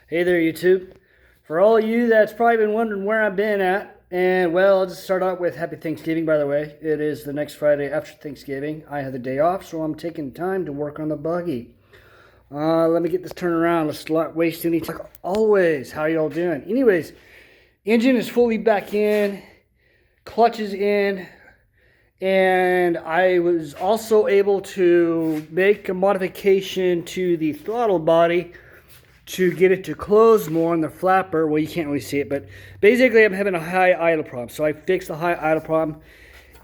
Hey there, YouTube. For all of you that's probably been wondering where I've been at, and well, I'll just start out with Happy Thanksgiving, by the way. It is the next Friday after Thanksgiving. I have the day off, so I'm taking time to work on the buggy. Let me get this turned around. Let's not waste any time. Like always, how y'all doing? Anyways, engine is fully back in, clutch is in, and I was also able to make a modification to the throttle body to get it to close more on the flapper. Well, you can't really see it, but basically I'm having a high idle problem. So I fixed the high idle problem,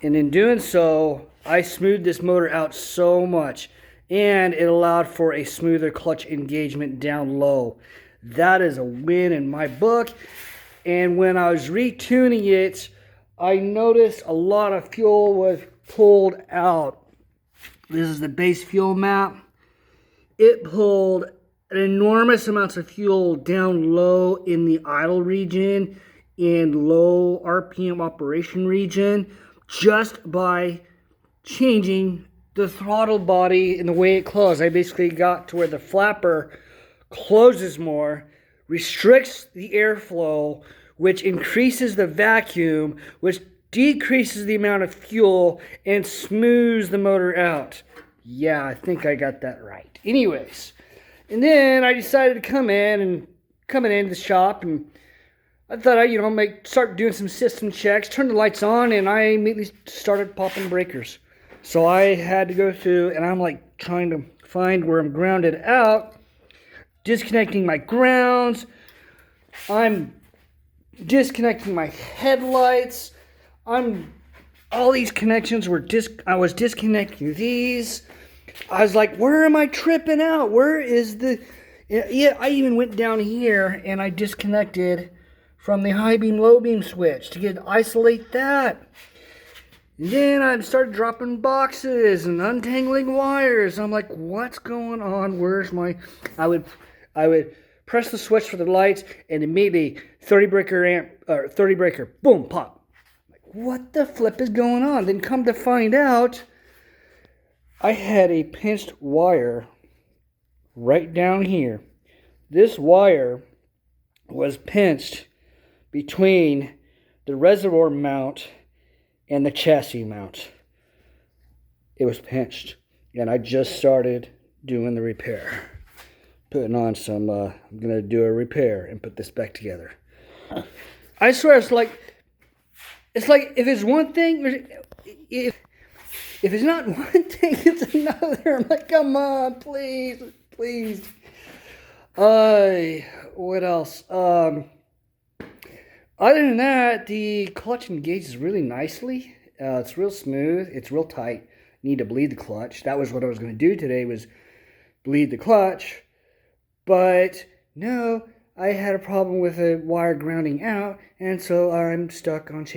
and in doing so, I smoothed this motor out so much, and it allowed for a smoother clutch engagement down low. That is a win in my book. And when I was retuning it, I noticed a lot of fuel was pulled out. This is the base fuel map. It pulled an enormous amounts of fuel down low in the idle region and low RPM operation region just by changing the throttle body and the way it closed. I basically got to where the flapper closes more, restricts the airflow, which increases the vacuum, which decreases the amount of fuel and smooths the motor out. Yeah, I think I got that right. Anyways, and then I decided to coming into the shop, and I thought I'd start doing some system checks, turn the lights on, and I immediately started popping breakers. So I had to go through, and I'm like trying to find where I'm grounded out, disconnecting my grounds. I'm disconnecting my headlights. All these connections were I was disconnecting these. I was like, where am I tripping out? Where is the... Yeah, I even went down here and I disconnected from the high beam, low beam switch to isolate that. Then I started dropping boxes and untangling wires. I'm like, what's going on? Where's my... I would press the switch for the lights and immediately 30 breaker, boom, pop. Like, what the flip is going on? Then come to find out, I had a pinched wire right down here. This wire was pinched between the reservoir mount and the chassis mount. It was pinched, and I just started doing the repair. Putting on some, I'm going to do a repair and put this back together. I swear it's like if it's one thing, if it's not one thing, it's another. I'm like, come on, please. What else? Other than that, the clutch engages really nicely. It's real smooth. It's real tight. Need to bleed the clutch. That was what I was going to do today, was bleed the clutch. But no, I had a problem with a wire grounding out, and so I'm stuck on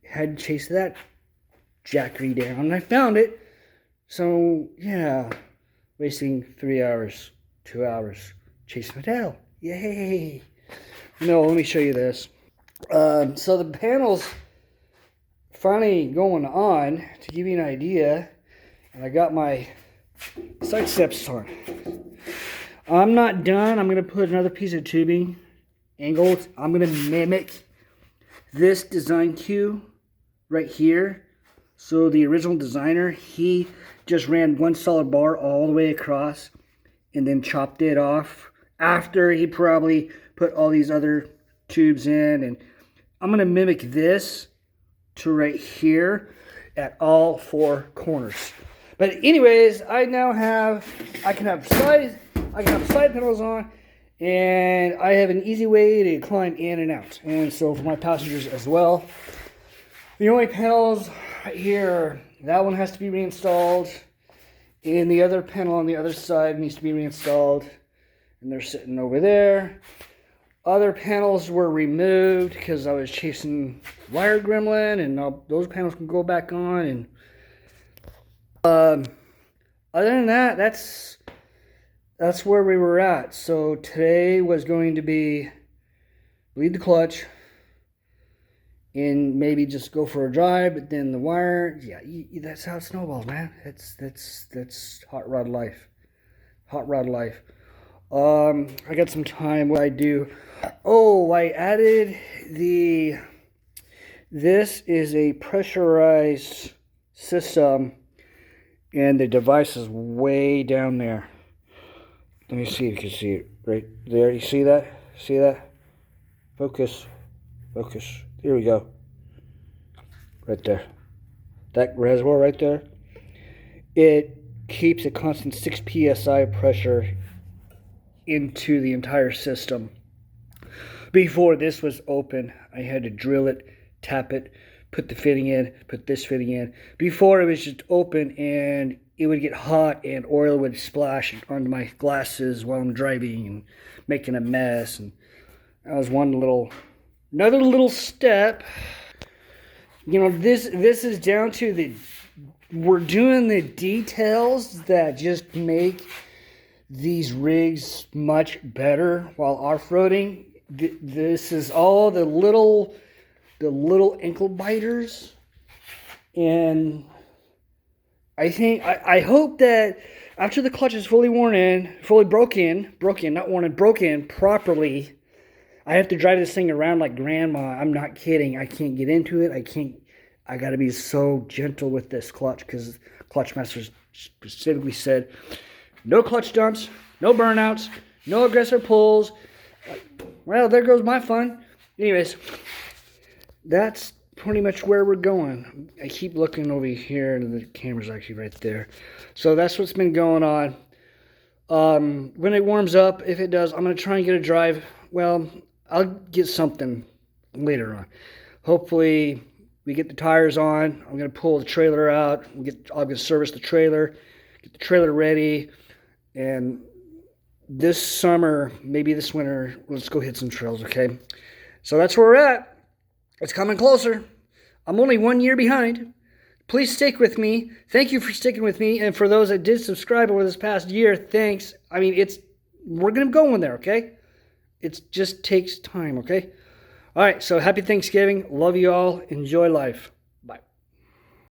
had to chase that jackery down, and I found it. So yeah, wasting 3 hours, 2 hours chasing it out. Yay! No, let me show you this. So the panel's finally going on, to give you an idea, and I got my side steps on. I'm not done. I'm going to put another piece of tubing angled. I'm going to mimic this design cue right here. So the original designer, he just ran one solid bar all the way across and then chopped it off after he probably put all these other tubes in. And I'm going to mimic this to right here at all four corners. But anyways, I can have side pedals on, and I have an easy way to climb in and out. And so for my passengers as well. The only panels right here, that one has to be reinstalled, and the other panel on the other side needs to be reinstalled, and they're sitting over there. Other panels were removed because I was chasing wire gremlin, and those panels can go back on. And other than that, that's where we were at. So today was going to be bleed the clutch and maybe just go for a drive, but then the wire, yeah, that's how it snowballs, man. That's hot rod life. I got some time. What I do? Oh, I added the. This is a pressurized system, and the device is way down there. Let me see if you can see it right there. You see that? See that? Focus. Focus. Here we go. Right there. That reservoir right there. It keeps a constant 6 psi pressure into the entire system. Before this was open, I had to drill it, tap it, put the fitting in, put this fitting in. Before it was just open and it would get hot and oil would splash onto my glasses while I'm driving and making a mess. And that was another little step. You know, this is down to we're doing the details that just make these rigs much better while off-roading. This is all the little ankle biters, and I hope that after the clutch is fully broken properly, I have to drive this thing around like grandma. I'm not kidding. I can't get into it. I got to be so gentle with this clutch because Clutch Masters specifically said no clutch dumps, no burnouts, no aggressive pulls. Well, there goes my fun. Anyways, that's pretty much where we're going. I keep looking over here and the camera's actually right there. So that's what's been going on. When it warms up, if it does, I'm going to try and get a drive. Well, I'll get something later on. Hopefully, we get the tires on. I'm going to pull the trailer out. I'm going to service the trailer, get the trailer ready, and this summer, maybe this winter, let's go hit some trails, okay? So that's where we're at. It's coming closer. I'm only 1 year behind. Please stick with me. Thank you for sticking with me. And for those that did subscribe over this past year, thanks. I mean, we're going to go in there, okay? It just takes time, okay? All right, so happy Thanksgiving. Love you all. Enjoy life.